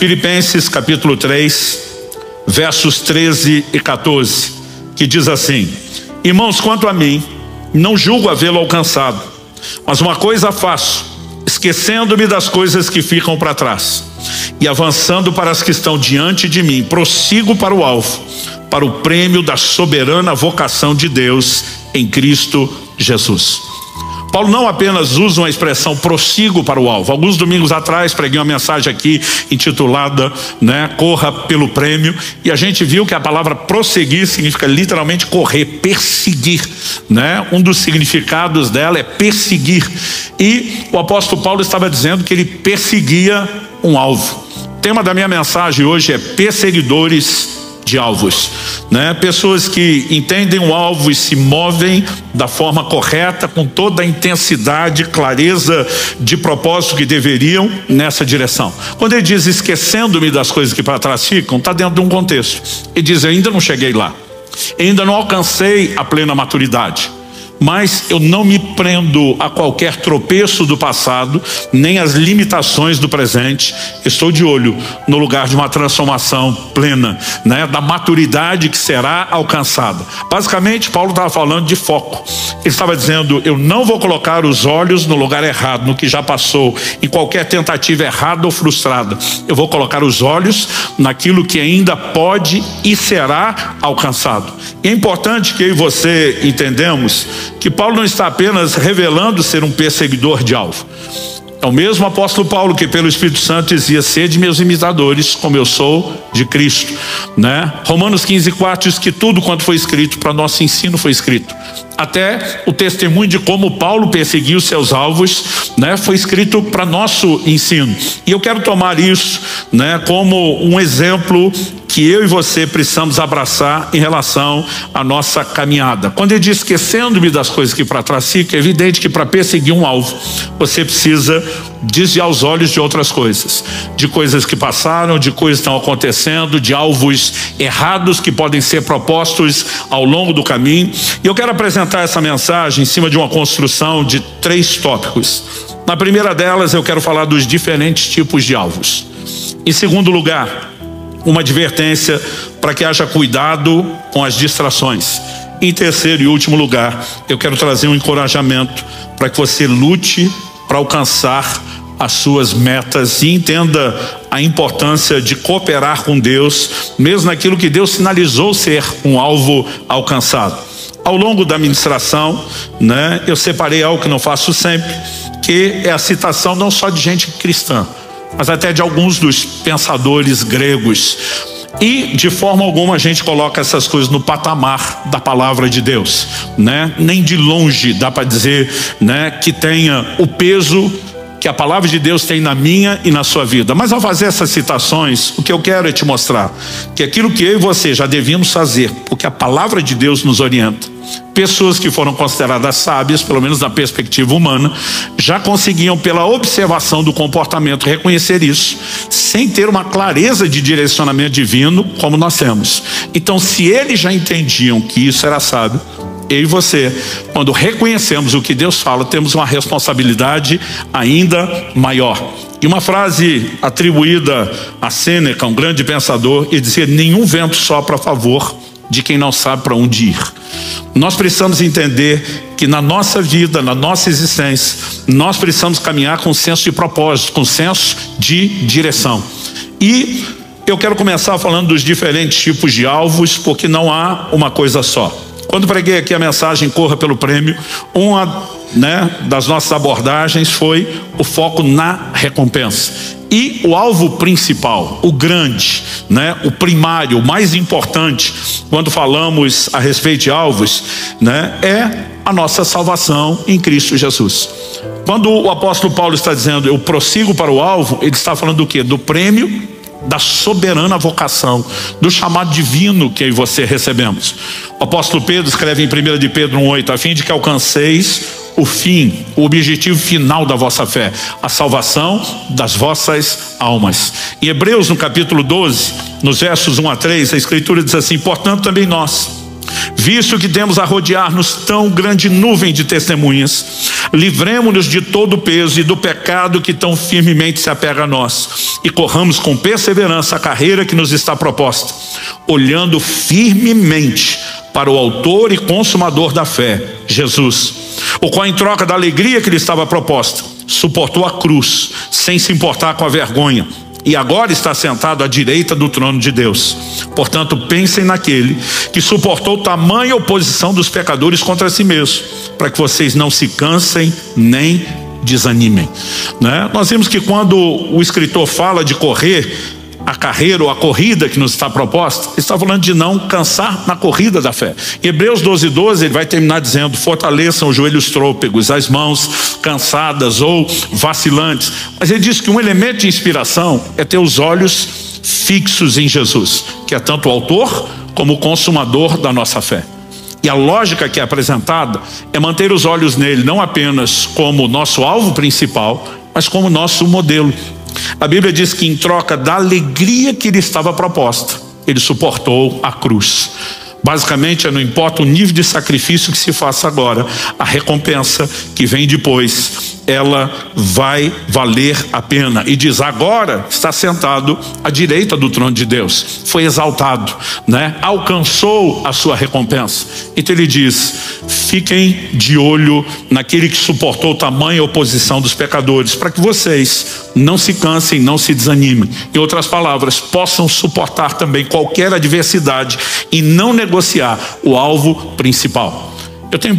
Filipenses capítulo 3, versos 13 e 14, que diz assim: irmãos, quanto a mim, não julgo havê-lo alcançado, mas uma coisa faço, esquecendo-me das coisas que ficam para trás e avançando para as que estão diante de mim, prossigo para o alvo, para o prêmio da soberana vocação de Deus em Cristo Jesus. Paulo não apenas usa uma expressão prossigo para o alvo. Alguns domingos atrás preguei uma mensagem aqui intitulada, corra pelo prêmio, e a gente viu que a palavra prosseguir significa literalmente correr, perseguir, Um dos significados dela é perseguir, e o apóstolo Paulo estava dizendo que ele perseguia um alvo. O tema da minha mensagem hoje é perseguidores de alvos, Pessoas que entendem o alvo e se movem da forma correta, com toda a intensidade, clareza de propósito que deveriam nessa direção. Quando ele diz esquecendo-me das coisas que para trás ficam, está dentro de um contexto. Ele diz: eu ainda não cheguei lá, ainda não alcancei a plena maturidade, mas eu não me prendo a qualquer tropeço do passado, nem às limitações do presente. Estou de olho no lugar de uma transformação plena, da maturidade que será alcançada. Basicamente, Paulo estava falando de foco. Ele estava dizendo: eu não vou colocar os olhos no lugar errado, no que já passou, em qualquer tentativa errada ou frustrada. Eu vou colocar os olhos naquilo que ainda pode e será alcançado. E é importante que eu e você entendamos que Paulo não está apenas revelando ser um perseguidor de alvo. É o mesmo apóstolo Paulo que pelo Espírito Santo dizia: sede meus imitadores, como eu sou de Cristo, Romanos 15:4 diz que tudo quanto foi escrito para nosso ensino foi escrito. Até o testemunho de como Paulo perseguiu seus alvos, foi escrito para nosso ensino. E eu quero tomar isso, como um exemplo que eu e você precisamos abraçar em relação à nossa caminhada. Quando ele diz esquecendo-me das coisas que para trás ficam, é evidente que para perseguir um alvo, você precisa desviar os olhos de outras coisas, de coisas que passaram, de coisas que estão acontecendo, de alvos errados que podem ser propostos ao longo do caminho. E eu quero apresentar essa mensagem em cima de uma construção de 3 tópicos. Na primeira delas, eu quero falar dos diferentes tipos de alvos. Em segundo lugar, uma advertência para que haja cuidado com as distrações. Em terceiro e último lugar, eu quero trazer um encorajamento para que você lute para alcançar as suas metas e entenda a importância de cooperar com Deus, mesmo naquilo que Deus sinalizou ser um alvo alcançado. Ao longo da ministração, eu separei algo que não faço sempre, que é a citação não só de gente cristã, mas até de alguns dos pensadores gregos. E de forma alguma a gente coloca essas coisas no patamar da palavra de Deus, Nem de longe dá para dizer, que tenha o peso que a palavra de Deus tem na minha e na sua vida. Mas ao fazer essas citações, o que eu quero é te mostrar que aquilo que eu e você já devíamos fazer, porque a palavra de Deus nos orienta. Pessoas que foram consideradas sábias, pelo menos na perspectiva humana, já conseguiam pela observação do comportamento reconhecer isso, sem ter uma clareza de direcionamento divino como nós temos. Então, se eles já entendiam que isso era sábio, eu e você, quando reconhecemos o que Deus fala, temos uma responsabilidade ainda maior. E uma frase atribuída a Sêneca, um grande pensador, ele dizia: nenhum vento sopra a favor de quem não sabe para onde ir. Nós precisamos entender que na nossa vida, na nossa existência, nós precisamos caminhar com senso de propósito, com senso de direção. E eu quero começar falando dos diferentes tipos de alvos, porque não há uma coisa só. Quando preguei aqui a mensagem Corra pelo Prêmio, uma das nossas abordagens foi o foco na recompensa. E o alvo principal, o grande, o primário, o mais importante, quando falamos a respeito de alvos, é a nossa salvação em Cristo Jesus. Quando o apóstolo Paulo está dizendo eu prossigo para o alvo, ele está falando do quê? Do prêmio da soberana vocação, do chamado divino que eu e você recebemos. O apóstolo Pedro escreve em 1 de Pedro 1:8, a fim de que alcanceis o fim, o objetivo final da vossa fé, a salvação das vossas almas. Em Hebreus, no capítulo 12, nos versos 1 a 3, a escritura diz assim: portanto também nós, Visto que temos a rodear-nos tão grande nuvem de testemunhas, livremo-nos de todo o peso e do pecado que tão firmemente se apega a nós, e corramos com perseverança a carreira que nos está proposta, olhando firmemente para o autor e consumador da fé, Jesus, o qual, em troca da alegria que lhe estava proposta, suportou a cruz, sem se importar com a vergonha, e agora está sentado à direita do trono de Deus. Portanto, pensem naquele que suportou tamanha oposição dos pecadores contra si mesmo, para que vocês não se cansem nem desanimem, né? Nós vimos que quando o escritor fala de correr a carreira ou a corrida que nos está proposta, ele está falando de não cansar na corrida da fé. Em Hebreus 12:12 ele vai terminar dizendo: fortaleçam os joelhos trôpegos, as mãos cansadas ou vacilantes. Mas ele diz que um elemento de inspiração é ter os olhos fixos em Jesus, que é tanto o autor como o consumador da nossa fé. E a lógica que é apresentada é manter os olhos nele não apenas como nosso alvo principal, mas como nosso modelo. A Bíblia diz que, em troca da alegria que lhe estava proposta, ele suportou a cruz. Basicamente, não importa o nível de sacrifício que se faça agora, a recompensa que vem depois, ela vai valer a pena. E diz: agora está sentado à direita do trono de Deus, foi exaltado, né? Alcançou a sua recompensa. Então ele diz: fiquem de olho naquele que suportou tamanha oposição dos pecadores, para que vocês não se cansem, não se desanimem. Em outras palavras, possam suportar também qualquer adversidade e não negociar o alvo principal. Eu tenho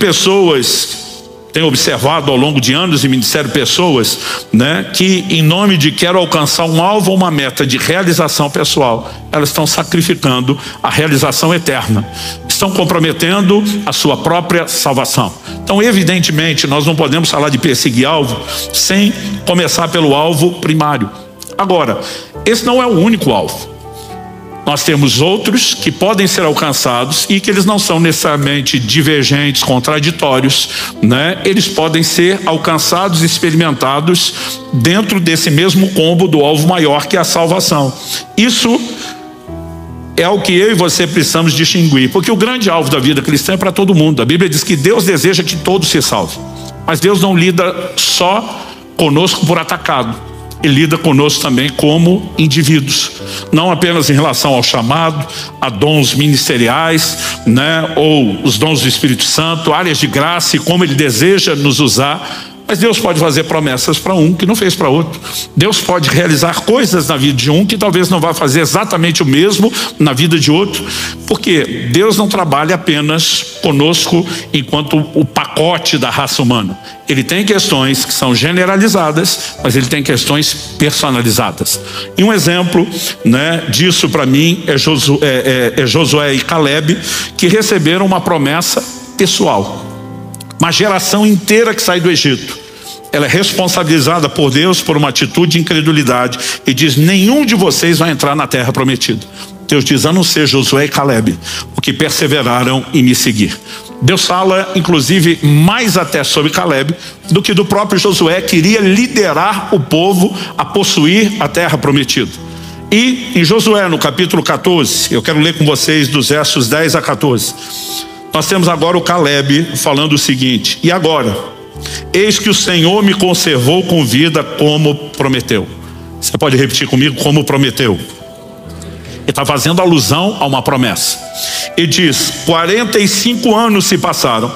observado ao longo de anos em ministério pessoas, né, que em nome de quero alcançar um alvo ou uma meta de realização pessoal, elas estão sacrificando a realização eterna, estão comprometendo a sua própria salvação. Então, evidentemente, nós não podemos falar de perseguir alvo sem começar pelo alvo primário. Agora, esse não é o único alvo. Nós temos outros que podem ser alcançados e que eles não são necessariamente divergentes, contraditórios, né? Eles podem ser alcançados e experimentados dentro desse mesmo combo do alvo maior, que é a salvação. Isso é o que eu e você precisamos distinguir, porque o grande alvo da vida cristã é para todo mundo. A Bíblia diz que Deus deseja que todos se salvem, mas Deus não lida só conosco por atacado. Ele lida conosco também como indivíduos, não apenas em relação ao chamado, a dons ministeriais, né, ou os dons do Espírito Santo, áreas de graça e como Ele deseja nos usar. Mas Deus pode fazer promessas para um que não fez para outro. Deus pode realizar coisas na vida de um que talvez não vá fazer exatamente o mesmo na vida de outro, porque Deus não trabalha apenas conosco enquanto o pacote da raça humana. Ele tem questões que são generalizadas, mas ele tem questões personalizadas. E um exemplo, né, disso para mim é Josué e Caleb, que receberam uma promessa pessoal. Uma geração inteira que sai do Egito, ela é responsabilizada por Deus por uma atitude de incredulidade e diz: nenhum de vocês vai entrar na terra prometida. Deus diz: a não ser Josué e Caleb, o que perseveraram em me seguir. Deus fala inclusive mais até sobre Caleb do que do próprio Josué, que iria liderar o povo a possuir a terra prometida. E em Josué, no capítulo 14, eu quero ler com vocês dos versos 10 a 14. Nós temos agora o Caleb falando o seguinte: e agora, eis que o Senhor me conservou com vida como prometeu. Você pode repetir comigo? Como prometeu. Ele está fazendo alusão a uma promessa. E diz: 45 anos se passaram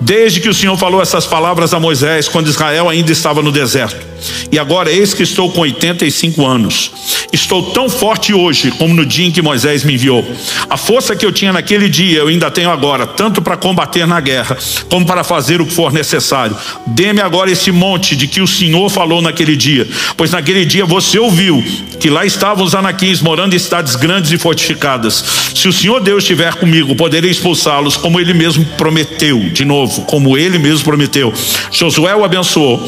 desde que o Senhor falou essas palavras a Moisés, quando Israel ainda estava no deserto. E agora eis que estou com 85 anos. Estou tão forte hoje como no dia em que Moisés me enviou. A força que eu tinha naquele dia eu ainda tenho agora, tanto para combater na guerra como para fazer o que for necessário. Dê-me agora esse monte de que o Senhor falou naquele dia, pois naquele dia você ouviu que lá estavam os anaquins morando em cidades grandes e fortificadas. Se o Senhor Deus estiver comigo, poderei expulsá-los, como Ele mesmo prometeu. De novo, como Ele mesmo prometeu. Josué o abençoou,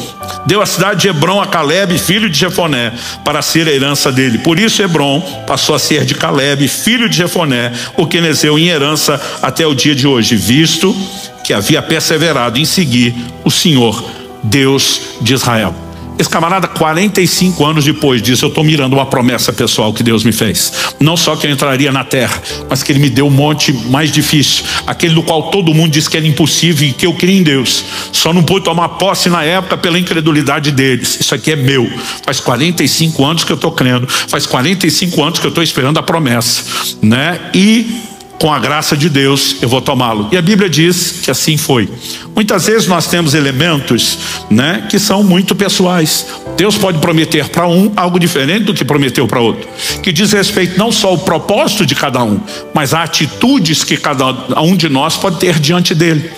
deu a cidade de Hebrom a Caleb, filho de Jefoné, para ser a herança dele. Por isso Hebrom passou a ser de Caleb, filho de Jefoné, o quenezeu, em herança até o dia de hoje, visto que havia perseverado em seguir o Senhor, Deus de Israel. Esse camarada, 45 anos depois disso, eu estou mirando uma promessa pessoal que Deus me fez. Não só que eu entraria na terra, mas que Ele me deu um monte mais difícil, aquele do qual todo mundo diz que era impossível e que eu creio em Deus. Só não pude tomar posse na época pela incredulidade deles. Isso aqui é meu. Faz 45 anos que eu estou crendo, faz 45 anos que eu estou esperando a promessa, né? E com a graça de Deus eu vou tomá-lo. E a Bíblia diz que assim foi. Muitas vezes nós temos elementos, né, que são muito pessoais. Deus pode prometer para um algo diferente do que prometeu para outro, que diz respeito não só ao propósito de cada um, mas a atitudes que cada um de nós pode ter diante dele.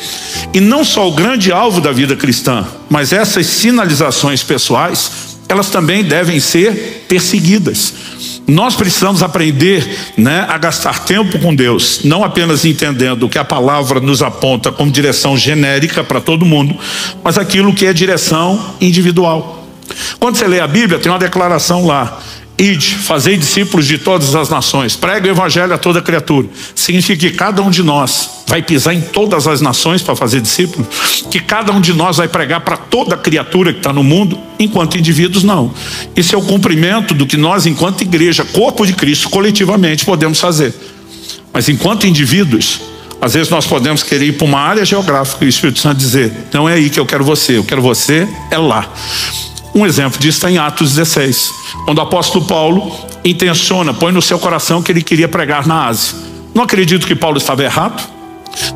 E não só o grande alvo da vida cristã, mas essas sinalizações pessoais, elas também devem ser perseguidas. Nós precisamos aprender, né, a gastar tempo com Deus, não apenas entendendo o que a palavra nos aponta como direção genérica para todo mundo, mas aquilo que é direção individual. Quando você lê a Bíblia, tem uma declaração lá: ide, fazei discípulos de todas as nações, pregue o evangelho a toda criatura. Significa que cada um de nós vai pisar em todas as nações para fazer discípulos, que cada um de nós vai pregar para toda criatura que está no mundo, enquanto indivíduos não. Isso é o cumprimento do que nós, enquanto igreja, corpo de Cristo, coletivamente podemos fazer. Mas enquanto indivíduos, às vezes nós podemos querer ir para uma área geográfica e o Espírito Santo dizer: não é aí que eu quero você é lá. Um exemplo disso está em Atos 16, onde o apóstolo Paulo intenciona, põe no seu coração que ele queria pregar na Ásia. Não acredito que Paulo estava errado,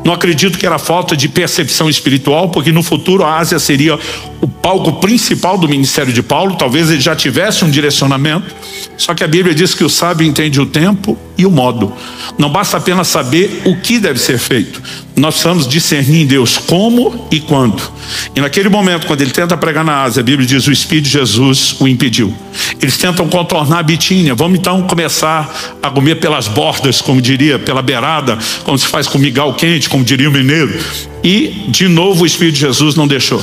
não acredito que era falta de percepção espiritual, porque no futuro a Ásia seria o palco principal do ministério de Paulo. Talvez ele já tivesse um direcionamento, só que a Bíblia diz que o sábio entende o tempo e o modo. Não basta apenas saber o que deve ser feito, nós precisamos discernir em Deus como e quando. E naquele momento, quando ele tenta pregar na Ásia, a Bíblia diz: o Espírito de Jesus o impediu. Eles tentam contornar a Bitínia. Vamos então começar a comer pelas bordas, como diria, pela beirada, como se faz com migal quente, como diria o mineiro. E de novo o Espírito de Jesus não deixou.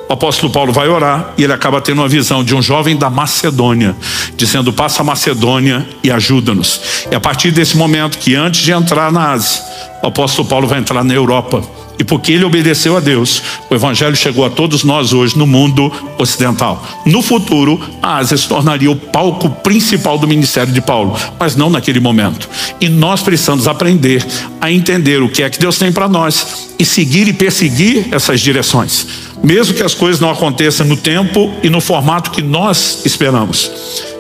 O apóstolo Paulo vai orar e ele acaba tendo uma visão de um jovem da Macedônia, dizendo: passa a Macedônia e ajuda-nos. É a partir desse momento que, antes de entrar na Ásia, o apóstolo Paulo vai entrar na Europa. E porque ele obedeceu a Deus, o evangelho chegou a todos nós hoje no mundo ocidental. No futuro, a Ásia se tornaria o palco principal do ministério de Paulo, mas não naquele momento. E nós precisamos aprender a entender o que é que Deus tem para nós e seguir e perseguir essas direções, mesmo que as coisas não aconteçam no tempo e no formato que nós esperamos.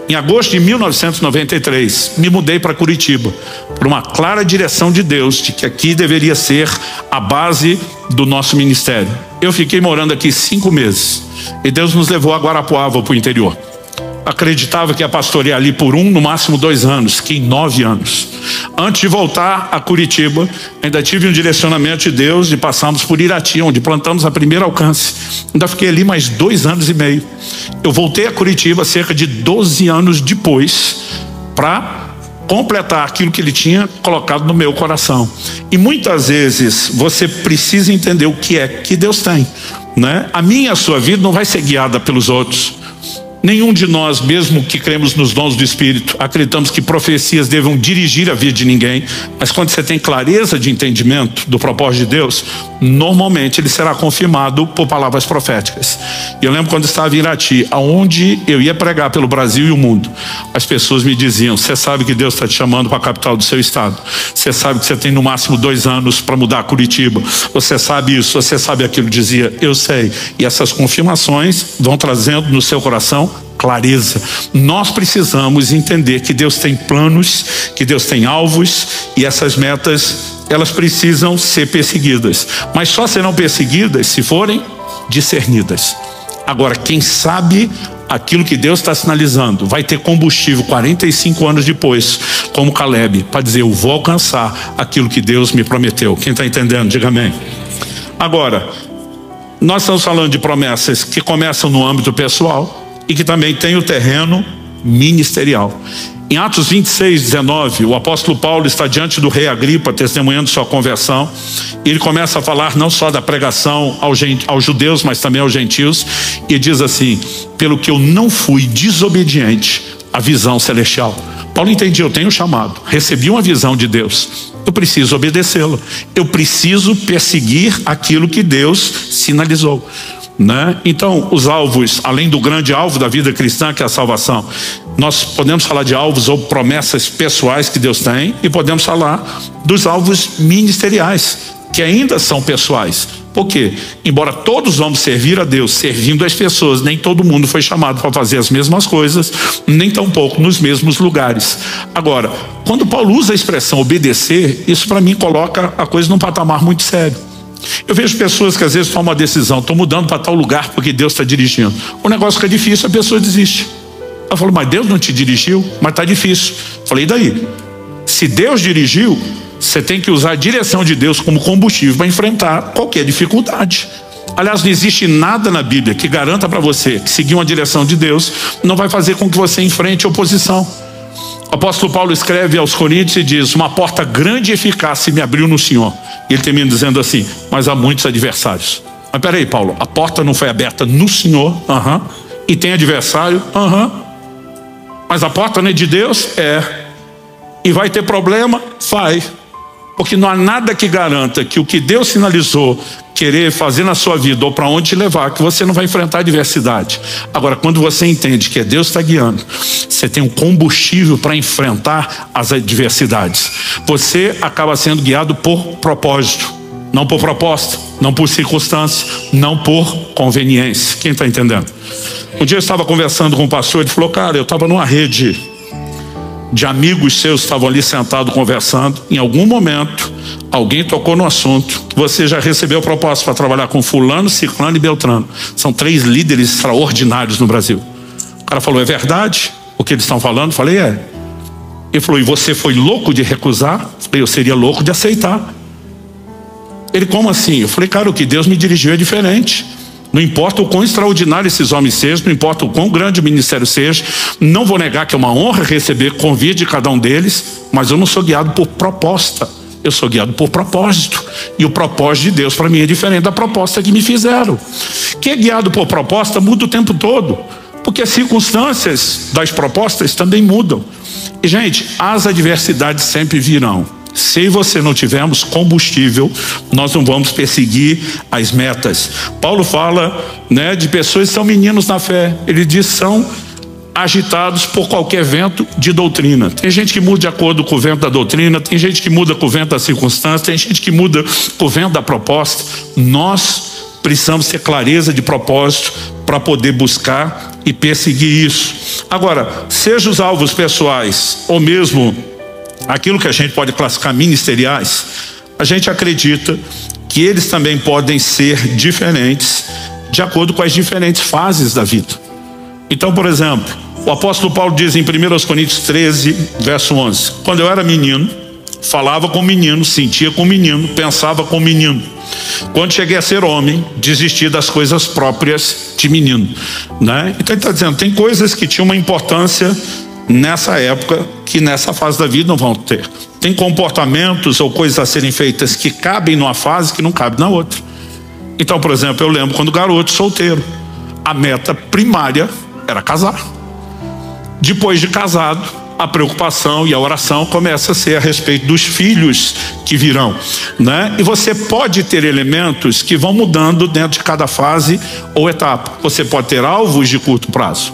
Em agosto de 1993, me mudei para Curitiba, por uma clara direção de Deus, de que aqui deveria ser a base do nosso ministério. Eu fiquei morando aqui 5 meses, e Deus nos levou a Guarapuava, para o interior. Acreditava que ia pastorear ali por 1, no máximo 2 anos, que em 9 anos. Antes de voltar a Curitiba, ainda tive um direcionamento de Deus de passarmos por Irati, onde plantamos a primeira alcance. Ainda fiquei ali mais 2 anos e meio. Eu voltei a Curitiba cerca de 12 anos depois, para completar aquilo que ele tinha colocado no meu coração. E muitas vezes você precisa entender o que é que Deus tem, né? A minha e a sua vida não vai ser guiada pelos outros. Nenhum de nós, mesmo que cremos nos dons do Espírito, acreditamos que profecias devam dirigir a vida de ninguém. Mas quando você tem clareza de entendimento do propósito de Deus, normalmente ele será confirmado por palavras proféticas. E eu lembro quando estava em Irati, aonde eu ia pregar pelo Brasil e o mundo, as pessoas me diziam: você sabe que Deus está te chamando para a capital do seu estado, você sabe que você tem no máximo 2 anos para mudar a Curitiba, você sabe isso, você sabe aquilo. Dizia: eu sei. E essas confirmações vão trazendo no seu coração clareza. Nós precisamos entender que Deus tem planos, que Deus tem alvos, e essas metas, elas precisam ser perseguidas, mas só serão perseguidas se forem discernidas. Agora, quem sabe aquilo que Deus está sinalizando vai ter combustível 45 anos depois, como Caleb, para dizer: eu vou alcançar aquilo que Deus me prometeu. Quem está entendendo, diga amém. Agora, nós estamos falando de promessas que começam no âmbito pessoal e que também tem o terreno ministerial. Em Atos 26, 19, o apóstolo Paulo está diante do rei Agripa, testemunhando sua conversão. E ele começa a falar não só da pregação aos judeus, mas também aos gentios. E diz assim: pelo que eu não fui desobediente à visão celestial. Paulo entendia: eu tenho chamado, recebi uma visão de Deus, eu preciso obedecê-la, eu preciso perseguir aquilo que Deus sinalizou. né? Então, os alvos, além do grande alvo da vida cristã, que é a salvação, nós podemos falar de alvos ou promessas pessoais que Deus tem, e podemos falar dos alvos ministeriais, que ainda são pessoais. Por quê? Embora todos vamos servir a Deus, servindo as pessoas, nem todo mundo foi chamado para fazer as mesmas coisas, nem tampouco nos mesmos lugares. Agora, quando Paulo usa a expressão obedecer, isso para mim coloca a coisa num patamar muito sério. Eu vejo pessoas que às vezes tomam uma decisão, estou mudando para tal lugar porque Deus está dirigindo. O negócio fica difícil, a pessoa desiste. Ela falou, mas Deus não te dirigiu? Mas está difícil. Falei, e daí? Se Deus dirigiu, você tem que usar a direção de Deus como combustível para enfrentar qualquer dificuldade. Aliás, não existe nada na Bíblia que garanta para você que seguir uma direção de Deus não vai fazer com que você enfrente oposição. O apóstolo Paulo escreve aos Coríntios e diz, uma porta grande e eficaz se me abriu no Senhor. E ele termina dizendo assim, mas há muitos adversários. Mas peraí, Paulo, a porta não foi aberta no Senhor? E tem adversário? Mas a porta não é de Deus? É. E vai ter problema? Vai. Porque não há nada que garanta que o que Deus sinalizou querer fazer na sua vida ou para onde te levar, que você não vai enfrentar adversidade. Agora, quando você entende que é Deus que está guiando, você tem um combustível para enfrentar as adversidades. Você acaba sendo guiado por propósito, não por proposta, não por circunstância, não por conveniência. Quem está entendendo? Um dia eu estava conversando com um pastor, ele falou, cara, eu estava numa rede de amigos seus que estavam ali sentados conversando. Em algum momento, alguém tocou no assunto que você já recebeu proposta para trabalhar com fulano, ciclano e beltrano. São 3 líderes extraordinários no Brasil. O cara falou, é verdade o que eles estão falando? Eu falei, é. Ele falou, e você foi louco de recusar? Eu falei, eu seria louco de aceitar. Ele, como assim? Eu falei, cara, o que Deus me dirigiu é diferente. Não importa o quão extraordinário esses homens sejam, não importa o quão grande o ministério seja, não vou negar que é uma honra receber convite de cada um deles, mas eu não sou guiado por proposta, eu sou guiado por propósito. E o propósito de Deus para mim é diferente da proposta que me fizeram. Quem é guiado por proposta muda o tempo todo, porque as circunstâncias das propostas também mudam. E gente, as adversidades sempre virão. Se você não tivermos combustível, nós não vamos perseguir as metas. Paulo fala, né, de pessoas que são meninos na fé. Ele diz, são agitados por qualquer vento de doutrina. Tem gente que muda de acordo com o vento da doutrina, tem gente que muda com o vento da circunstância, tem gente que muda com o vento da proposta. Nós precisamos ter clareza de propósito para poder buscar e perseguir isso. Agora, seja os alvos pessoais ou mesmo aquilo que a gente pode classificar ministeriais, a gente acredita que eles também podem ser diferentes de acordo com as diferentes fases da vida. Então, por exemplo, o apóstolo Paulo diz em 1 Coríntios 13, verso 11, quando eu era menino, falava com menino, sentia com menino, pensava com menino. Quando cheguei a ser homem, desisti das coisas próprias de menino, né? Então ele está dizendo, tem coisas que tinham uma importância nessa época que nessa fase da vida não vão ter. Tem comportamentos ou coisas a serem feitas que cabem numa fase que não cabem na outra. Então, por exemplo, eu lembro quando garoto solteiro, a meta primária era casar. Depois de casado, a preocupação e a oração começa a ser a respeito dos filhos que virão, né? E você pode ter elementos que vão mudando dentro de cada fase ou etapa. Você pode ter alvos de curto prazo,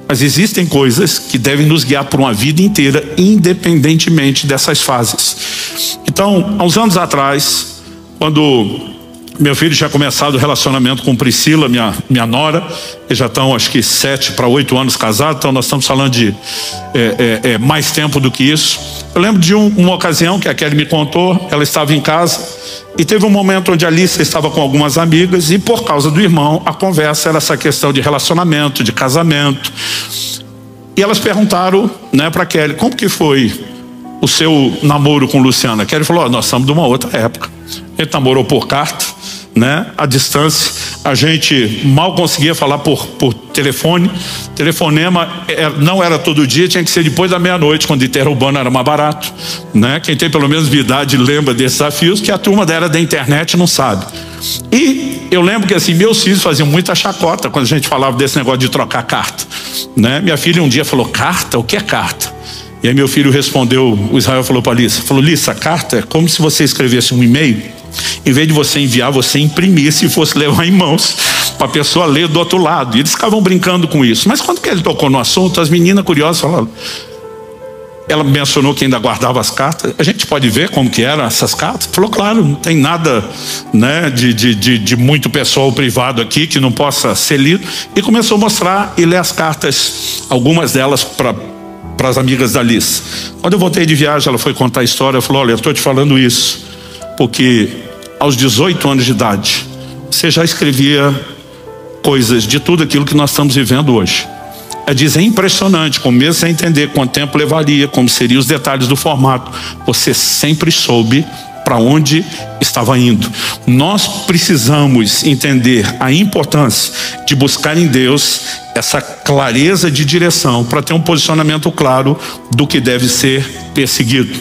mas existem coisas que devem nos guiar por uma vida inteira, independentemente dessas fases. Então, há uns anos atrás, quando meu filho tinha começado o relacionamento com Priscila, minha nora, eles já estão acho que 7 para 8 anos casados, então nós estamos falando de mais tempo do que isso. Eu lembro de uma ocasião que a Kelly me contou, ela estava em casa e teve um momento onde a Alice estava com algumas amigas e por causa do irmão, a conversa era essa questão de relacionamento, de casamento. E elas perguntaram, né, para a Kelly, como que foi o seu namoro com Luciana? A Kelly falou, nós estamos de uma outra época. Ele namorou por carta, né, à distância. A gente mal conseguia falar por telefone. Telefonema não era todo dia, tinha que ser depois da meia-noite, quando interurbano era mais barato, né? Quem tem pelo menos minha idade lembra desses desafios, que a turma era da internet não sabe. E eu lembro que assim, meus filhos faziam muita chacota quando a gente falava desse negócio de trocar carta, né? Minha filha um dia falou, carta? O que é carta? E aí meu filho respondeu, o Israel falou para a Lissa, Lissa, a carta é como se você escrevesse um e-mail, em vez de você enviar, você imprimisse e fosse levar em mãos para a pessoa ler do outro lado. E eles ficavam brincando com isso. Mas quando que ele tocou no assunto, as meninas curiosas falaram... Ela mencionou que ainda guardava as cartas. A gente pode ver como que eram essas cartas? Falou, claro, não tem nada, né, de muito pessoal privado aqui que não possa ser lido. E começou a mostrar e ler as cartas, algumas delas para as amigas da Liz. Quando eu voltei de viagem, ela foi contar a história. Eu falei, olha, eu estou te falando isso porque aos 18 anos de idade você já escrevia coisas de tudo aquilo que nós estamos vivendo hoje. Ela diz, é impressionante, como mesmo sem entender quanto tempo levaria, como seriam os detalhes do formato, você sempre soube para onde estava indo. Nós precisamos entender a importância de buscar em Deus essa clareza de direção para ter um posicionamento claro do que deve ser perseguido.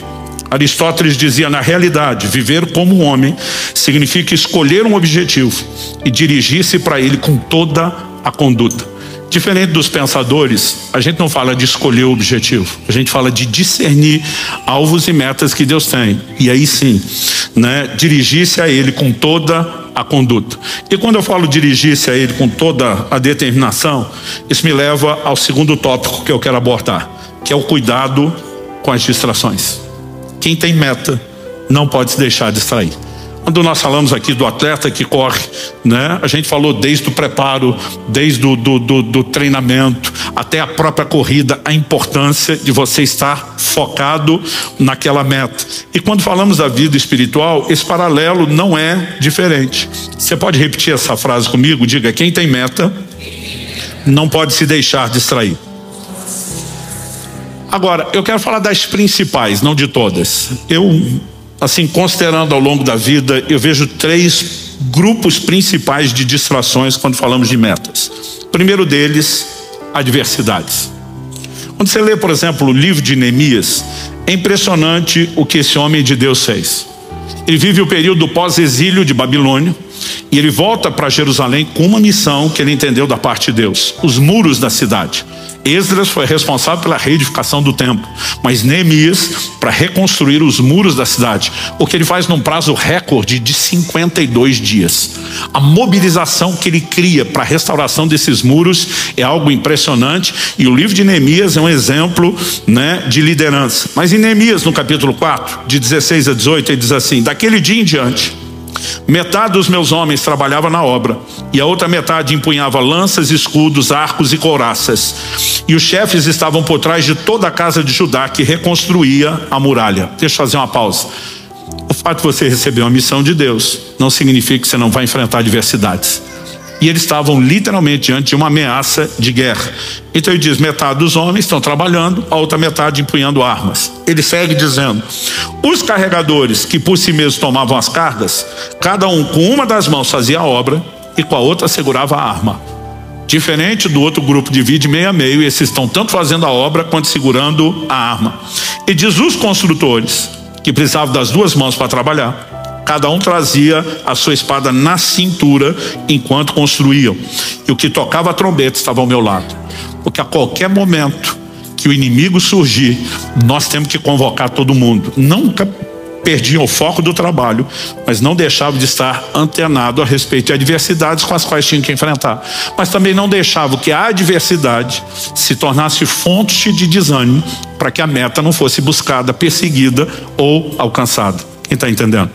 Aristóteles dizia, na realidade, viver como um homem significa escolher um objetivo e dirigir-se para ele com toda a conduta. Diferente dos pensadores, a gente não fala de escolher o objetivo, a gente fala de discernir alvos e metas que Deus tem. E aí sim, né, dirigir-se a Ele com toda a conduta. E quando eu falo dirigir-se a Ele com toda a determinação, isso me leva ao segundo tópico que eu quero abordar, que é o cuidado com as distrações. Quem tem meta não pode se deixar distrair. Quando nós falamos aqui do atleta que corre, né, a gente falou desde o preparo, desde do treinamento, até a própria corrida, a importância de você estar focado naquela meta. E quando falamos da vida espiritual, esse paralelo não é diferente. Você pode repetir essa frase comigo? Diga, quem tem meta não pode se deixar distrair. Agora, eu quero falar das principais, não de todas. Assim, considerando ao longo da vida, eu vejo 3 grupos principais de distrações quando falamos de metas. O primeiro deles, adversidades. Quando você lê, por exemplo, o livro de Neemias, é impressionante o que esse homem de Deus fez. Ele vive o período pós-exílio de Babilônia e ele volta para Jerusalém com uma missão que ele entendeu da parte de Deus: os muros da cidade. Esdras foi responsável pela reedificação do templo, mas Neemias para reconstruir os muros da cidade, o que ele faz num prazo recorde de 52 dias. A mobilização que ele cria para a restauração desses muros é algo impressionante, e o livro de Neemias é um exemplo, né, de liderança. Mas em Neemias, no capítulo 4, de 16 a 18, ele diz assim: daquele dia em diante, metade dos meus homens trabalhava na obra, e a outra metade empunhava lanças, escudos, arcos e couraças. E os chefes estavam por trás de toda a casa de Judá que reconstruía a muralha. Deixa eu fazer uma pausa. O fato de você receber uma missão de Deus não significa que você não vai enfrentar adversidades. E eles estavam literalmente diante de uma ameaça de guerra. Então ele diz, metade dos homens estão trabalhando, a outra metade empunhando armas. Ele segue dizendo, os carregadores que por si mesmos tomavam as cargas, cada um com uma das mãos fazia a obra e com a outra segurava a arma. Diferente do outro grupo, divide meio a meio, e esses estão tanto fazendo a obra quanto segurando a arma. E diz, os construtores que precisavam das 2 mãos para trabalhar, cada um trazia a sua espada na cintura enquanto construíam. E o que tocava a trombeta estava ao meu lado. Porque a qualquer momento que o inimigo surgir, nós temos que convocar todo mundo. Nunca perdiam o foco do trabalho, mas não deixavam de estar antenado a respeito de adversidades com as quais tinham que enfrentar. Mas também não deixavam que a adversidade se tornasse fonte de desânimo para que a meta não fosse buscada, perseguida ou alcançada. Quem está entendendo?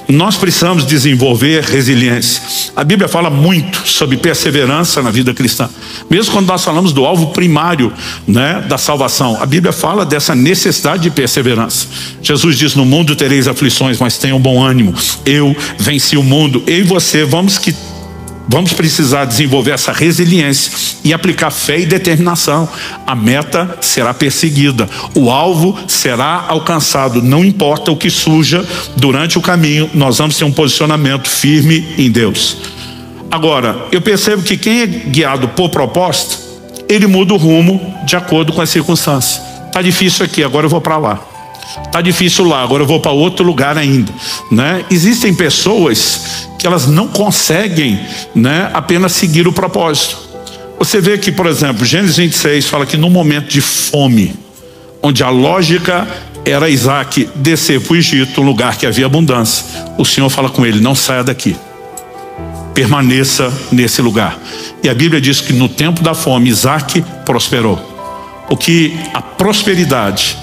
Nós precisamos desenvolver resiliência. A Bíblia fala muito sobre perseverança na vida cristã. Mesmo quando nós falamos do alvo primário, né, da salvação, a Bíblia fala dessa necessidade de perseverança. Jesus diz, no mundo tereis aflições, mas tenham bom ânimo. Eu venci o mundo. Eu e você vamos precisar desenvolver essa resiliência e aplicar fé e determinação. A meta será perseguida, o alvo será alcançado, não importa o que surja durante o caminho, nós vamos ter um posicionamento firme em Deus. Agora, eu percebo que quem é guiado por proposta, ele muda o rumo de acordo com as circunstâncias. Tá difícil aqui, agora eu vou para lá. Tá difícil lá, agora eu vou para outro lugar ainda, né? Existem pessoas que elas não conseguem, né, apenas seguir o propósito. Você vê que, por exemplo, Gênesis 26 fala que num momento de fome, onde a lógica era Isaac descer para o Egito, um lugar que havia abundância, o Senhor fala com ele, não saia daqui. permaneça nesse lugar. E a Bíblia diz que no tempo da fome, Isaac prosperou. Porque a prosperidade,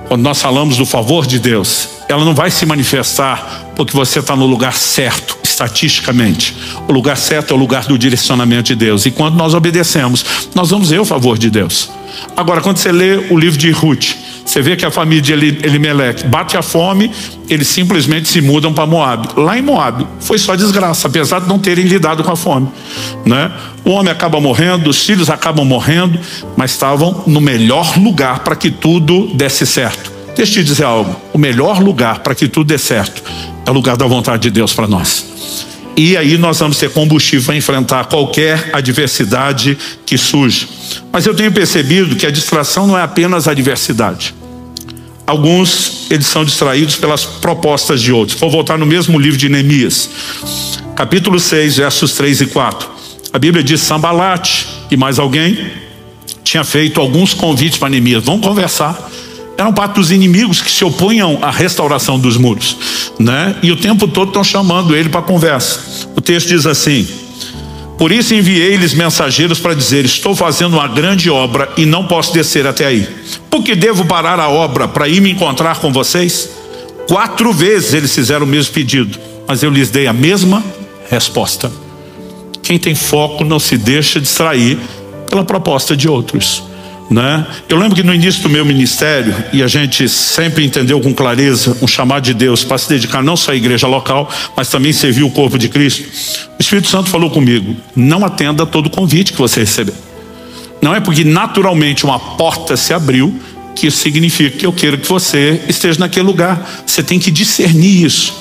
quando nós falamos do favor de Deus, ela não vai se manifestar porque você está no lugar certo, estatisticamente. O lugar certo é o lugar do direcionamento de Deus. E quando nós obedecemos, nós vamos ver o favor de Deus. Agora, quando você lê o livro de Ruth, você vê que a família de Elimeleque bate a fome, eles simplesmente se mudam para Moabe. Lá em Moabe foi só desgraça, apesar de não terem lidado com a fome, né? O homem acaba morrendo, os filhos acabam morrendo, mas estavam no melhor lugar para que tudo desse certo. Deixa eu te dizer algo: o melhor lugar para que tudo dê certo é o lugar da vontade de Deus para nós. E aí nós vamos ter combustível para enfrentar qualquer adversidade que surja. Mas eu tenho percebido que a distração não é apenas a adversidade. Alguns, eles são distraídos pelas propostas de outros. Vou voltar no mesmo livro de Neemias, capítulo 6, versos 3 e 4. A Bíblia diz: Sambalate e mais alguém tinha feito alguns convites para Neemias. Vamos conversar. Eram parte dos inimigos que se opunham à restauração dos muros, né? E o tempo todo estão chamando ele para conversa. O texto diz assim: por isso enviei-lhes mensageiros para dizer: estou fazendo uma grande obra e não posso descer até aí. Por que devo parar a obra para ir me encontrar com vocês? 4 vezes eles fizeram o mesmo pedido, mas eu lhes dei a mesma resposta. Quem tem foco não se deixa distrair pela proposta de outros, né? Eu lembro que no início do meu ministério, e a gente sempre entendeu com clareza um chamado de Deus para se dedicar não só à igreja local, mas também servir o corpo de Cristo. O Espírito Santo falou comigo: não atenda a todo convite que você receber. Não é porque naturalmente uma porta se abriu que isso significa que eu quero que você esteja naquele lugar. Você tem que discernir isso.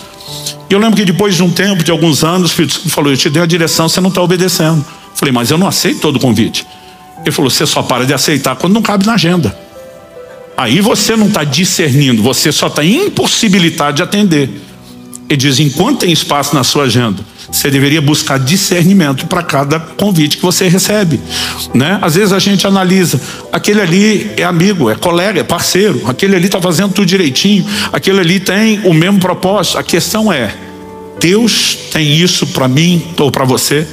E eu lembro que depois de um tempo, de alguns anos, o Espírito Santo falou: eu te dei a direção, você não está obedecendo. Eu falei: mas eu não aceito todo convite. Ele falou: você só para de aceitar quando não cabe na agenda. Aí você não está discernindo, você só está impossibilitado de atender. Ele diz: enquanto tem espaço na sua agenda, você deveria buscar discernimento para cada convite que você recebe, né? Às vezes a gente analisa: aquele ali é amigo, é colega, é parceiro, aquele ali está fazendo tudo direitinho, aquele ali tem o mesmo propósito. A questão é: Deus tem isso para mim ou para você?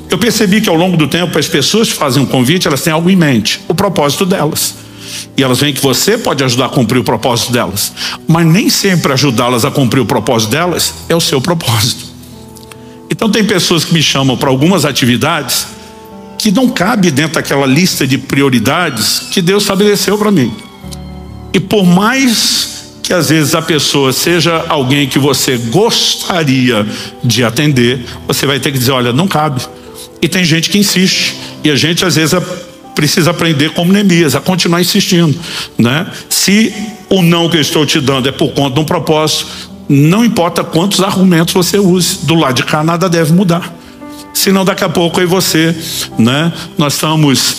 Eu percebi que ao longo do tempo as pessoas que fazem um convite, elas têm algo em mente, o propósito delas. E elas veem que você pode ajudar a cumprir o propósito delas. Mas nem sempre ajudá-las a cumprir o propósito delas é o seu propósito. Então tem pessoas que me chamam para algumas atividades que não cabe dentro daquela lista de prioridades que Deus estabeleceu para mim. E por mais que às vezes a pessoa seja alguém que você gostaria de atender, você vai ter que dizer: olha, não cabe. E tem gente que insiste, e a gente às vezes precisa aprender como Neemias, a continuar insistindo, né? Se o não que eu estou te dando é por conta de um propósito, não importa quantos argumentos você use, do lado de cá nada deve mudar. Senão daqui a pouco aí você, né? Nós estamos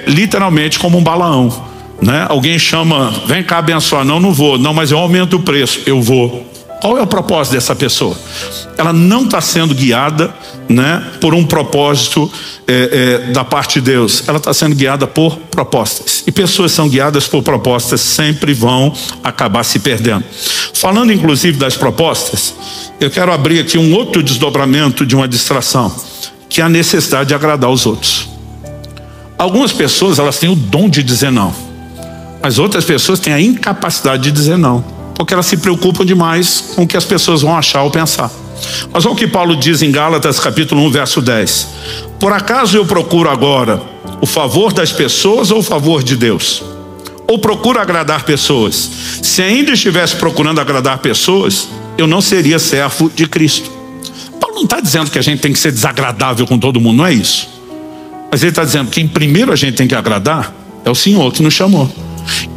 literalmente como um Balaão, né? Alguém chama: vem cá abençoar. Não, não vou. Não, mas eu aumento o preço. Eu vou. Qual é o propósito dessa pessoa? Ela não está sendo guiada, né, por um propósito da parte de Deus. Ela está sendo guiada por propostas. E pessoas são guiadas por propostas sempre vão acabar se perdendo. Falando inclusive das propostas, eu quero abrir aqui um outro desdobramento de uma distração, que é a necessidade de agradar os outros. Algumas pessoas, elas têm o dom de dizer não, mas outras pessoas têm a incapacidade de dizer não, porque elas se preocupam demais com o que as pessoas vão achar ou pensar. Mas olha o que Paulo diz em Gálatas capítulo 1, verso 10. Por acaso eu procuro agora o favor das pessoas ou o favor de Deus? Ou procuro agradar pessoas? Se ainda estivesse procurando agradar pessoas, eu não seria servo de Cristo. Paulo não está dizendo que a gente tem que ser desagradável com todo mundo, não é isso. Mas ele está dizendo que quem primeiro a gente tem que agradar é o Senhor que nos chamou.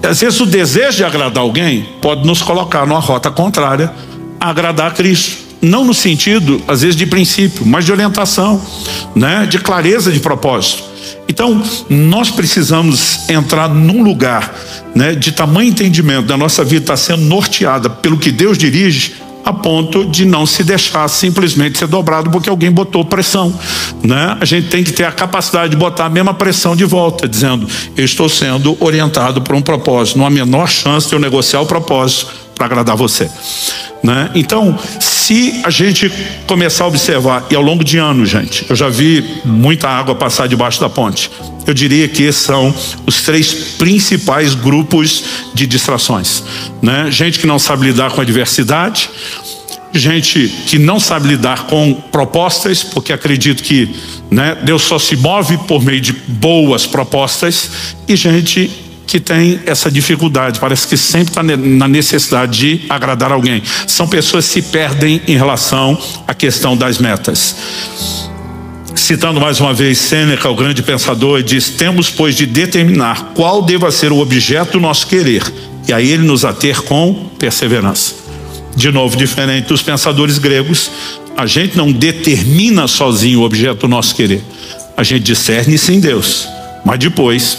E às vezes o desejo de agradar alguém pode nos colocar numa rota contrária a agradar a Cristo. Não no sentido, às vezes, de princípio, mas de orientação, né? De clareza de propósito. Então, nós precisamos entrar num lugar, né, de tamanho entendimento da nossa vida estar sendo norteada pelo que Deus dirige, a ponto de não se deixar simplesmente ser dobrado porque alguém botou pressão, né? A gente tem que ter a capacidade de botar a mesma pressão de volta, dizendo: eu estou sendo orientado por um propósito, não há a menor chance de eu negociar o propósito para agradar você, né? Então, Se a gente começar a observar, e ao longo de anos, gente, eu já vi muita água passar debaixo da ponte. Eu diria que esses são os 3 principais grupos de distrações, né? Gente que não sabe lidar com a adversidade, gente que não sabe lidar com propostas, porque acredito que, né, Deus só se move por meio de boas propostas, e gente que tem essa dificuldade, parece que sempre está na necessidade de agradar alguém. São pessoas que se perdem em relação à questão das metas. Citando mais uma vez Sêneca, o grande pensador, diz: temos, pois, de determinar qual deva ser o objeto do nosso querer, e a ele nos ater com perseverança. De novo, diferente dos pensadores gregos, a gente não determina sozinho o objeto do nosso querer. A gente discerne-se em Deus, mas depois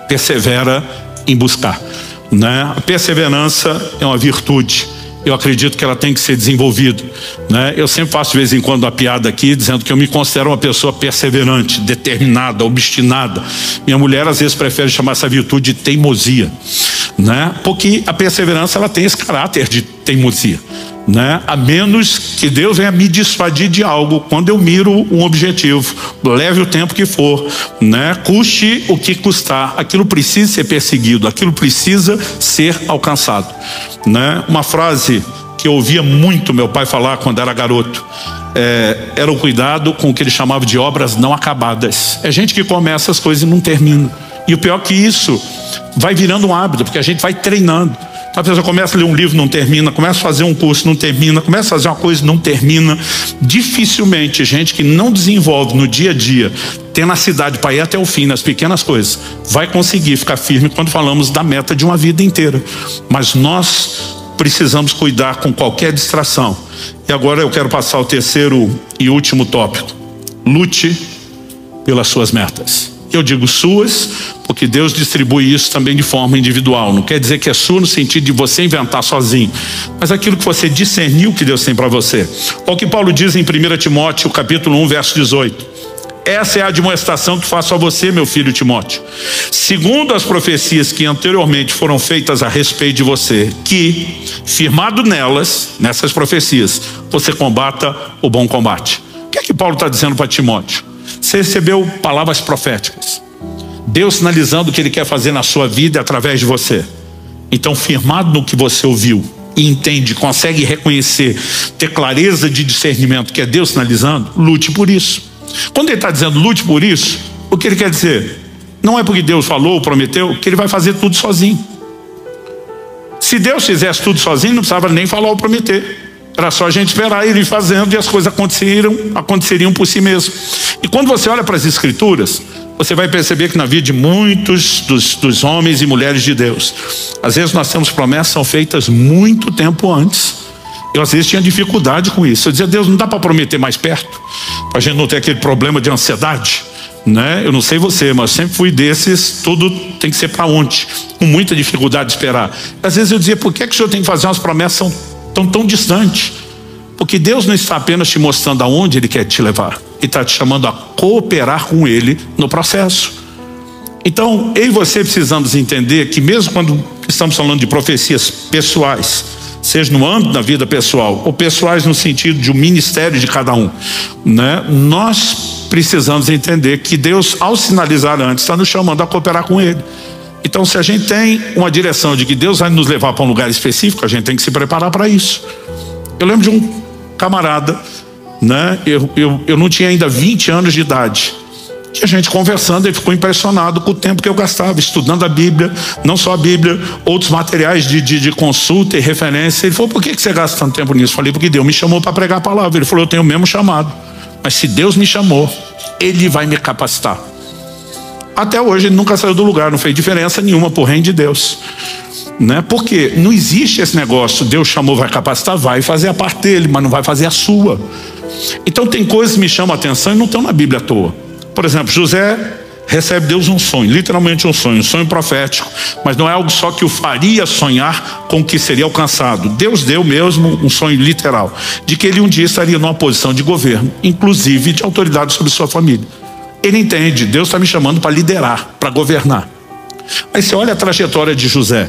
persevera em buscar, né? A perseverança é uma virtude. Eu acredito que ela tem que ser desenvolvida, né? Eu sempre faço de vez em quando uma piada aqui, dizendo que eu me considero uma pessoa perseverante, determinada, obstinada. Minha mulher às vezes prefere chamar essa virtude de teimosia, né? Porque a perseverança, ela tem esse caráter de teimosia, né? A menos que Deus venha me dissuadir de algo, quando eu miro um objetivo, leve o tempo que for, né? Custe o que custar, aquilo precisa ser perseguido, aquilo precisa ser alcançado, né? Uma frase que eu ouvia muito meu pai falar quando era garoto, era o cuidado com o que ele chamava de obras não acabadas. É gente que começa as coisas e não termina, e o pior que isso vai virando um hábito, porque a gente vai treinando. A pessoa começa a ler um livro, não termina, começa a fazer um curso, não termina, começa a fazer uma coisa, não termina. Dificilmente gente que não desenvolve no dia a dia tenacidade para ir até o fim nas pequenas coisas vai conseguir ficar firme quando falamos da meta de uma vida inteira. Mas nós precisamos cuidar com qualquer distração. E agora eu quero passar ao terceiro e último tópico: lute pelas suas metas. Eu digo suas, porque Deus distribui isso também de forma individual. Não quer dizer que é sua no sentido de você inventar sozinho, mas aquilo que você discerniu que Deus tem para você. Olha o que Paulo diz em 1 Timóteo, capítulo 1, verso 18. Essa é a admoestação que faço a você, meu filho Timóteo, segundo as profecias que anteriormente foram feitas a respeito de você, que, firmado nelas, nessas profecias, você combata o bom combate. O que é que Paulo está dizendo para Timóteo? Você recebeu palavras proféticas, Deus sinalizando o que Ele quer fazer na sua vida através de você. Então, firmado no que você ouviu e entende, consegue reconhecer, ter clareza de discernimento que é Deus sinalizando, lute por isso. Quando Ele está dizendo lute por isso, o que Ele quer dizer? Não é porque Deus falou ou prometeu que Ele vai fazer tudo sozinho. Se Deus fizesse tudo sozinho, não precisava nem falar ou prometer. Era só a gente esperar Ele fazendo e as coisas aconteceriam por si mesmo. E quando você olha para as Escrituras, você vai perceber que na vida de muitos dos homens e mulheres de Deus, às vezes nós temos promessas que são feitas muito tempo antes. Eu às vezes tinha dificuldade com isso. Eu dizia: Deus, não dá para prometer mais perto, para a gente não ter aquele problema de ansiedade, né? Eu não sei você, mas sempre fui desses, tudo tem que ser para ontem, com muita dificuldade de esperar. Às vezes eu dizia: por que o Senhor tem que fazer umas promessas tão distantes? Porque Deus não está apenas te mostrando aonde Ele quer te levar, Ele está te chamando a cooperar com Ele no processo. Então, eu e você precisamos entender que mesmo quando estamos falando de profecias pessoais, seja no âmbito da vida pessoal, ou pessoais no sentido de um ministério de cada um, né? Nós precisamos entender que Deus, ao sinalizar antes, está nos chamando a cooperar com Ele. Então, se a gente tem uma direção de que Deus vai nos levar para um lugar específico, a gente tem que se preparar para isso. Eu lembro de um camarada, né? Eu não tinha ainda 20 anos de idade. E a gente conversando, ele ficou impressionado com o tempo que eu gastava estudando a Bíblia, não só a Bíblia, outros materiais de consulta e referência. Ele falou: por que você gasta tanto tempo nisso? Eu falei: porque Deus me chamou para pregar a palavra. Ele falou: eu tenho o mesmo chamado, mas se Deus me chamou, Ele vai me capacitar. Até hoje ele nunca saiu do lugar, não fez diferença nenhuma pro reino de Deus, né? Porque não existe esse negócio: Deus chamou, vai capacitar, vai fazer a parte dele, mas não vai fazer a sua. Então tem coisas que me chamam a atenção e não estão na Bíblia à toa. Por exemplo, José recebe Deus um sonho, literalmente um sonho profético, mas não é algo só que o faria sonhar com o que seria alcançado. Deus deu mesmo um sonho literal, de que ele um dia estaria numa posição de governo, inclusive de autoridade sobre sua família. Ele entende: Deus está me chamando para liderar, para governar. Aí você olha a trajetória de José.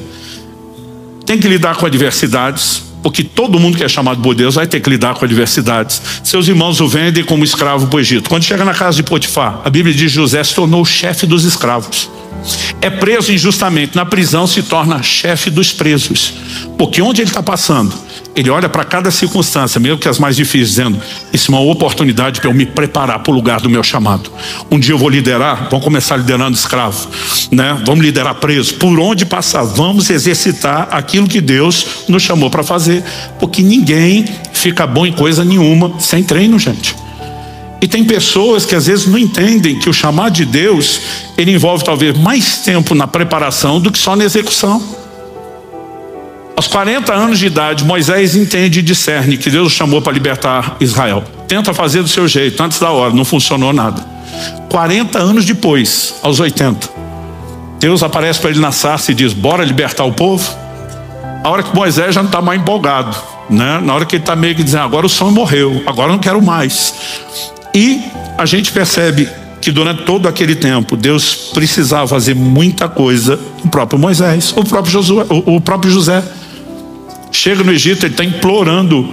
Tem que lidar com adversidades, Porque todo mundo que é chamado por Deus vai ter que lidar com adversidades. Seus irmãos o vendem como escravo para o Egito. Quando chega na casa de Potifar, a Bíblia diz que José se tornou o chefe dos escravos. É preso injustamente, na prisão se torna chefe dos presos. Porque onde ele está passando, ele olha para cada circunstância, mesmo que as mais difíceis, dizendo: isso é uma oportunidade para eu me preparar para o lugar do meu chamado. Um dia eu vou liderar, vamos começar liderando escravo, né? Vamos liderar preso. Por onde passar, vamos exercitar aquilo que Deus nos chamou para fazer. Porque ninguém fica bom em coisa nenhuma sem treino, gente. E tem pessoas que às vezes não entendem que o chamado de Deus, ele envolve talvez mais tempo na preparação do que só na execução. Aos 40 anos de idade, Moisés entende e discerne que Deus o chamou para libertar Israel. Tenta fazer do seu jeito, antes da hora, não funcionou nada. 40 anos depois, aos 80, Deus aparece para ele na sarça e diz: bora libertar o povo? A hora que Moisés já não está mais empolgado, né? Na hora que ele está meio que dizendo: agora o sonho morreu, agora eu não quero mais. E a gente percebe que durante todo aquele tempo Deus precisava fazer muita coisa. O próprio Moisés, o próprio José chega no Egito, ele está implorando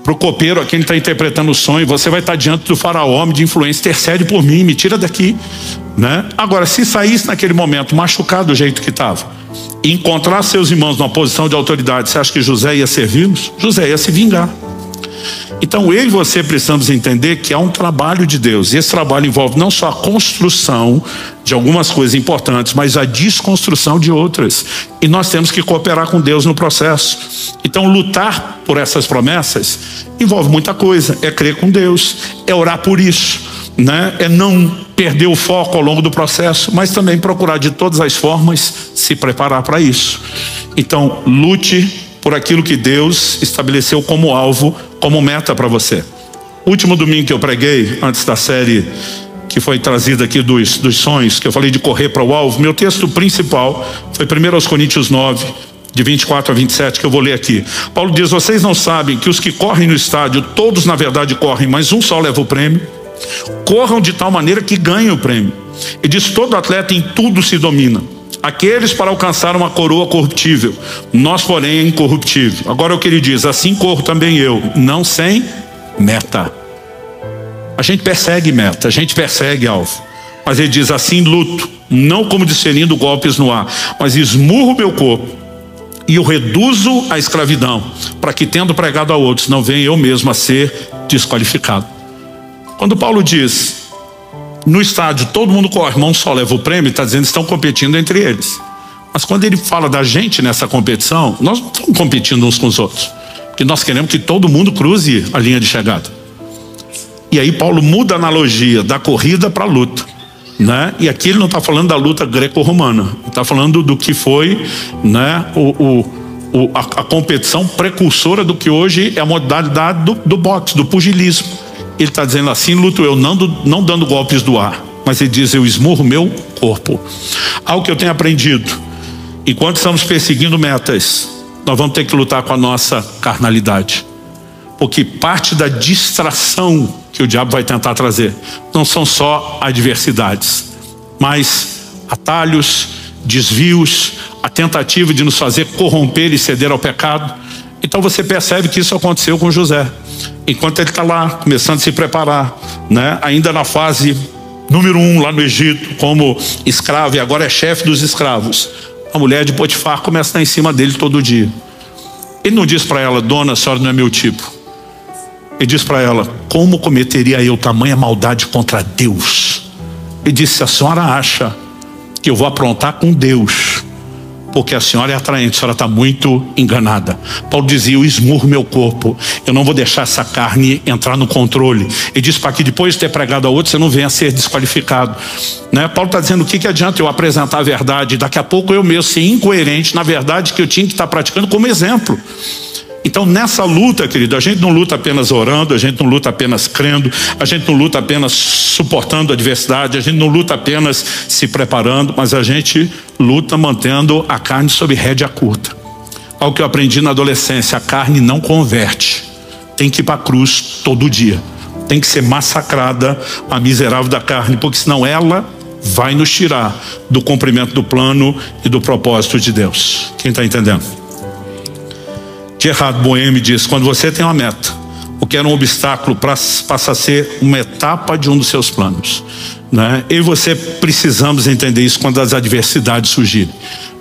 para o copeiro a quem ele está interpretando o sonho: você vai estar diante do faraó, homem de influência, intercede por mim, me tira daqui, né? Agora, se saísse naquele momento machucado do jeito que estava e encontrar seus irmãos numa posição de autoridade, você acha que José ia servi-los? José ia se vingar. Então eu e você precisamos entender que há um trabalho de Deus, e esse trabalho envolve não só a construção de algumas coisas importantes, mas a desconstrução de outras, e nós temos que cooperar com Deus no processo. Então lutar por essas promessas envolve muita coisa: é crer com Deus, é orar por isso, né? É não perder o foco ao longo do processo, mas também procurar de todas as formas se preparar para isso. Então lute por aquilo que Deus estabeleceu como alvo, como meta para você. Último domingo que eu preguei, antes da série que foi trazida aqui dos sonhos, que eu falei de correr para o alvo, meu texto principal foi 1 Coríntios 9, de 24 a 27, que eu vou ler aqui. Paulo diz: vocês não sabem que os que correm no estádio, todos na verdade correm, mas um só leva o prêmio? Corram de tal maneira que ganhem o prêmio. E diz: todo atleta em tudo se domina. Aqueles para alcançar uma coroa corruptível, nós porém é incorruptível. Agora o que ele diz: assim corro também eu, não sem meta. A gente persegue meta, a gente persegue alvo, mas ele diz: assim luto, não como discernindo golpes no ar, mas esmurro meu corpo e o reduzo à escravidão, para que, tendo pregado a outros, não venha eu mesmo a ser desqualificado. Quando Paulo diz: no estádio todo mundo corre, mas um só leva o prêmio, está dizendo que estão competindo entre eles. Mas quando ele fala da gente nessa competição, nós não estamos competindo uns com os outros, porque nós queremos que todo mundo cruze a linha de chegada. E aí Paulo muda a analogia da corrida para a luta, né? E aqui ele não está falando da luta greco-romana, ele está falando do que foi, né, a competição precursora do que hoje é a modalidade do boxe, do pugilismo. Ele está dizendo: assim luto eu, não dando golpes do ar, mas ele diz: eu esmurro meu corpo. Algo que eu tenho aprendido: enquanto estamos perseguindo metas, nós vamos ter que lutar com a nossa carnalidade, porque parte da distração que o diabo vai tentar trazer não são só adversidades, mas atalhos, desvios, a tentativa de nos fazer corromper e ceder ao pecado. Então você percebe que isso aconteceu com José. Enquanto ele está lá, começando a se preparar, né? Ainda na fase número 1 lá no Egito, como escravo, e agora é chefe dos escravos, a mulher de Potifar começa a estar em cima dele todo dia. Ele não diz para ela: dona, a senhora não é meu tipo. Ele diz para ela: como cometeria eu tamanha maldade contra Deus? Ele disse: a senhora acha que eu vou aprontar com Deus, porque a senhora é atraente, a senhora está muito enganada. Paulo dizia: eu esmurro meu corpo, eu não vou deixar essa carne entrar no controle. Ele diz para que depois de ter pregado a outro, você não venha a ser desqualificado, né? Paulo está dizendo: o que adianta eu apresentar a verdade, daqui a pouco eu mesmo ser incoerente na verdade que eu tinha que estar praticando como exemplo. Então nessa luta, querido, a gente não luta apenas orando, a gente não luta apenas crendo, a gente não luta apenas suportando a adversidade, a gente não luta apenas se preparando, mas a gente luta mantendo a carne sob rédea curta. Algo que eu aprendi na adolescência: a carne não converte, tem que ir para a cruz todo dia, tem que ser massacrada a miserável da carne, porque senão ela vai nos tirar do cumprimento do plano e do propósito de Deus. Quem está entendendo? Gerhard Boehme diz: quando você tem uma meta, o que era um obstáculo passa a ser uma etapa de um dos seus planos, né? Eu e você precisamos entender isso quando as adversidades surgirem,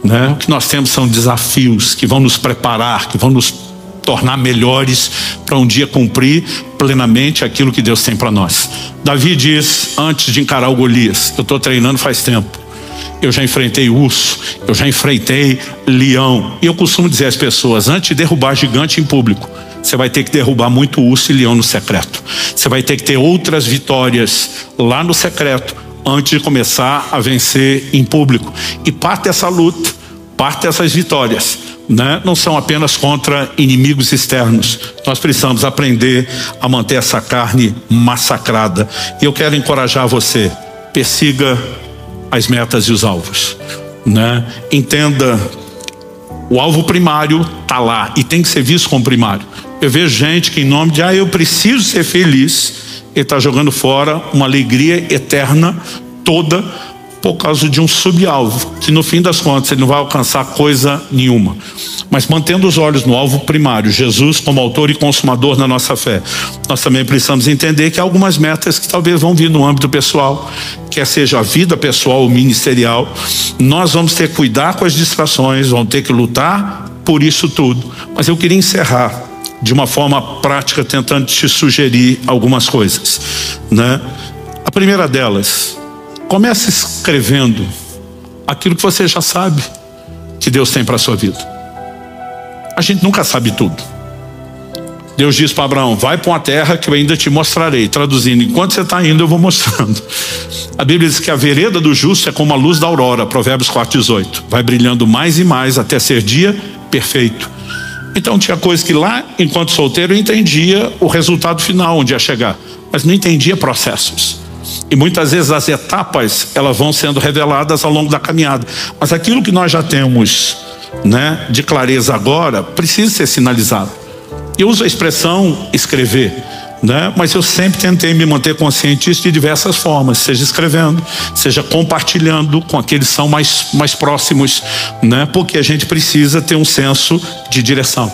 né? O que nós temos são desafios que vão nos preparar, que vão nos tornar melhores para um dia cumprir plenamente aquilo que Deus tem para nós. Davi diz, antes de encarar o Golias: eu estou treinando faz tempo, eu já enfrentei urso, eu já enfrentei leão. E eu costumo dizer às pessoas: antes de derrubar gigante em público, você vai ter que derrubar muito urso e leão no secreto. Você vai ter que ter outras vitórias lá no secreto antes de começar a vencer em público. E parte dessa luta, parte dessas vitórias, né, não são apenas contra inimigos externos. Nós precisamos aprender a manter essa carne massacrada. E eu quero encorajar você: persiga as metas e os alvos, né? Entenda, o alvo primário está lá e tem que ser visto como primário. Eu vejo gente que, em nome de eu preciso ser feliz, ele está jogando fora uma alegria eterna toda por causa de um subalvo, que no fim das contas ele não vai alcançar coisa nenhuma. Mas mantendo os olhos no alvo primário, Jesus como autor e consumador da nossa fé, nós também precisamos entender que há algumas metas que talvez vão vir no âmbito pessoal, quer seja a vida pessoal ou ministerial. Nós vamos ter que cuidar com as distrações, vamos ter que lutar por isso tudo. Mas eu queria encerrar de uma forma prática, tentando te sugerir algumas coisas, né? A primeira delas: comece escrevendo aquilo que você já sabe que Deus tem para a sua vida. A gente nunca sabe tudo. Deus diz para Abraão: vai para uma terra que eu ainda te mostrarei. Traduzindo, enquanto você está indo, eu vou mostrando. A Bíblia diz que a vereda do justo é como a luz da aurora, Provérbios 4:18. Vai brilhando mais e mais até ser dia perfeito. Então tinha coisa que lá, enquanto solteiro, eu entendia o resultado final, onde ia chegar, mas não entendia processos. E muitas vezes as etapas, elas vão sendo reveladas ao longo da caminhada. Mas aquilo que nós já temos, né, de clareza agora, precisa ser sinalizado. Eu uso a expressão escrever, né? Mas eu sempre tentei me manter consciente disso de diversas formas, seja escrevendo, seja compartilhando com aqueles que são mais próximos, né? Porque a gente precisa ter um senso de direção.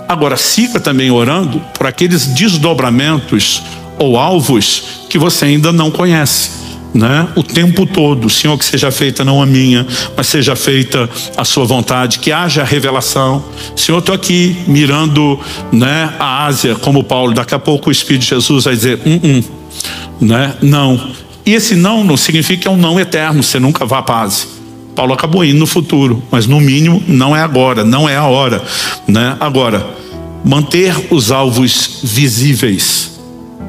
Agora, siga também orando por aqueles desdobramentos ou alvos que você ainda não conhece, né? O tempo todo: Senhor, que seja feita não a minha, mas seja feita a sua vontade, que haja revelação. Senhor, estou aqui mirando, né, a Ásia, como Paulo. Daqui a pouco o Espírito de Jesus vai dizer né, não. E esse não significa que é um não eterno, você nunca vá para a Ásia. Paulo acabou indo no futuro, mas no mínimo não é agora, não é a hora, né? Agora, manter os alvos visíveis,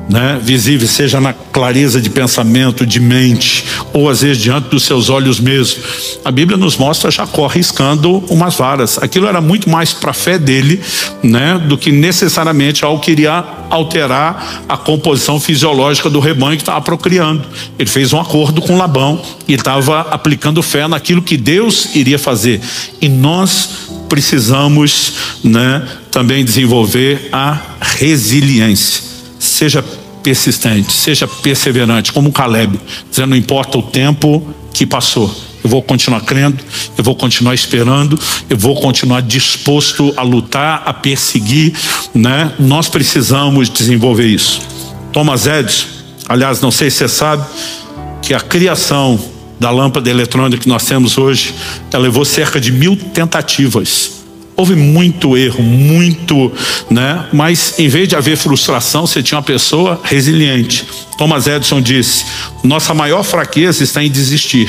né? Visível, seja na clareza de pensamento, de mente, ou às vezes diante dos seus olhos mesmo. A Bíblia nos mostra Jacó riscando umas varas. Aquilo era muito mais para a fé dele, né, do que necessariamente algo que iria alterar a composição fisiológica do rebanho que estava procriando. Ele fez um acordo com Labão e estava aplicando fé naquilo que Deus iria fazer. E nós precisamos, né, também desenvolver a resiliência. Seja persistente, seja perseverante, como Caleb, dizendo: não importa o tempo que passou, eu vou continuar crendo, eu vou continuar esperando, eu vou continuar disposto a lutar, a perseguir, né? Nós precisamos desenvolver isso. Thomas Edison, aliás, não sei se você sabe, que a criação da lâmpada eletrônica que nós temos hoje, ela levou cerca de 1000 tentativas. Houve muito erro, muito, né? Mas em vez de haver frustração, você tinha uma pessoa resiliente. Thomas Edison disse: nossa maior fraqueza está em desistir.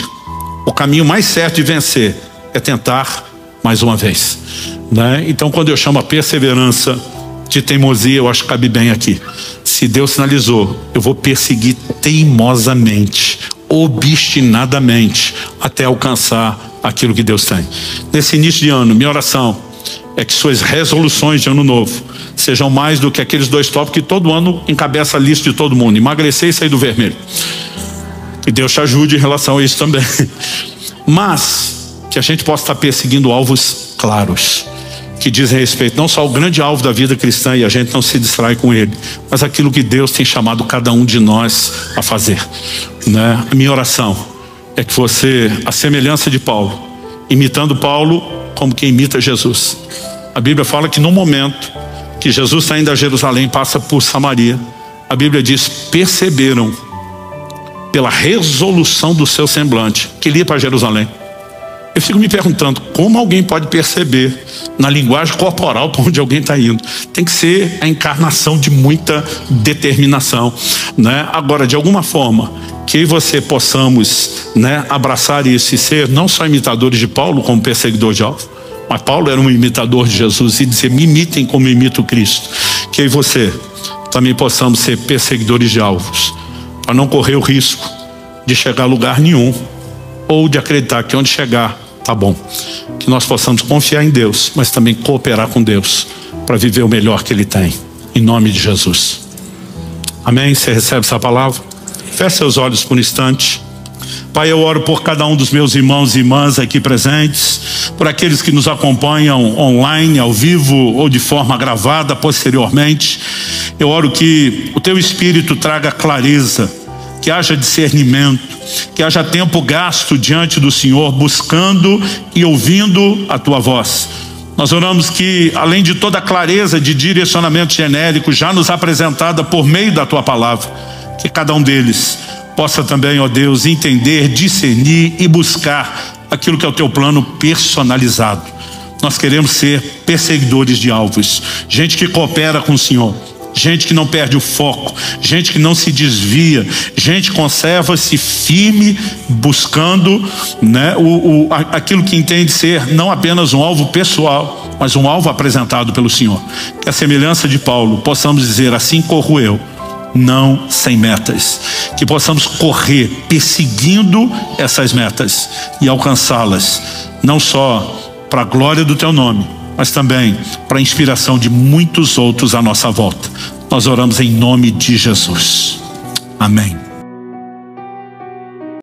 O caminho mais certo de vencer é tentar mais uma vez, né? Então, quando eu chamo a perseverança de teimosia, eu acho que cabe bem aqui. Se Deus sinalizou, eu vou perseguir teimosamente, obstinadamente, até alcançar aquilo que Deus tem. Nesse início de ano, minha oração é que suas resoluções de ano novo sejam mais do que aqueles 2 tópicos que todo ano encabeça a lista de todo mundo: emagrecer e sair do vermelho. Que Deus te ajude em relação a isso também. Mas que a gente possa estar perseguindo alvos claros, que dizem respeito não só ao grande alvo da vida cristã, e a gente não se distrai com ele, mas aquilo que Deus tem chamado cada um de nós a fazer, né? A minha oração é que você, a semelhança de Paulo, imitando Paulo como quem imita Jesus, A Bíblia fala que no momento que Jesus está indo a Jerusalém, passa por Samaria, a Bíblia diz, perceberam pela resolução do seu semblante que ele ia para Jerusalém. Eu fico me perguntando, como alguém pode perceber na linguagem corporal para onde alguém está indo? Tem que ser a encarnação de muita determinação, né? Agora, de alguma forma, que você possamos, né, abraçar isso e ser não só imitadores de Paulo como perseguidor de alvo, mas Paulo era um imitador de Jesus e dizer, me imitem como imito Cristo. Que eu e você também possamos ser perseguidores de alvos, para não correr o risco de chegar a lugar nenhum, ou de acreditar que onde chegar tá bom. Que nós possamos confiar em Deus, mas também cooperar com Deus para viver o melhor que Ele tem, em nome de Jesus. Amém? Você recebe essa palavra? Feche seus olhos por um instante. Pai, eu oro por cada um dos meus irmãos e irmãs aqui presentes, por aqueles que nos acompanham online, ao vivo ou de forma gravada posteriormente. Eu oro que o Teu Espírito traga clareza, que haja discernimento, que haja tempo gasto diante do Senhor, buscando e ouvindo a Tua voz. Nós oramos que, além de toda a clareza de direcionamento genérico já nos apresentada por meio da Tua palavra, que cada um deles possa também, ó Deus, entender, discernir e buscar aquilo que é o Teu plano personalizado. Nós queremos ser perseguidores de alvos, gente que coopera com o Senhor, gente que não perde o foco, gente que não se desvia, gente que conserva-se firme, buscando, né, aquilo que entende ser não apenas um alvo pessoal, mas um alvo apresentado pelo Senhor. Que a semelhança de Paulo, possamos dizer, assim corro eu, não sem metas. Que possamos correr perseguindo essas metas e alcançá-las, não só para a glória do Teu nome, mas também para a inspiração de muitos outros à nossa volta. Nós oramos em nome de Jesus. Amém.